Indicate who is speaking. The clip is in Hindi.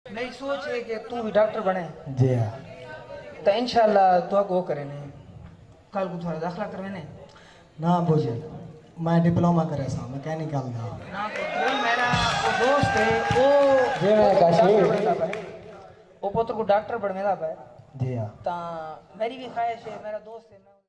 Speaker 1: मेरी सोच है कि तू भी डॉक्टर बने
Speaker 2: जी हाँ।
Speaker 1: तो इंशाल्लाह दुआ को करे ने कल को थोड़ा दाखला करवे ने
Speaker 2: ना बोझे मैं डिप्लोमा करे सा मैकेनिकल का
Speaker 1: ना तो कोई मेरा वो दोस्त है वो
Speaker 2: जी मैं काशी
Speaker 1: वो पुत्र को डॉक्टर बनवेदा पे
Speaker 2: जी हाँ।
Speaker 1: ता मेरी भी ख्वाहिश है मेरा दोस्त है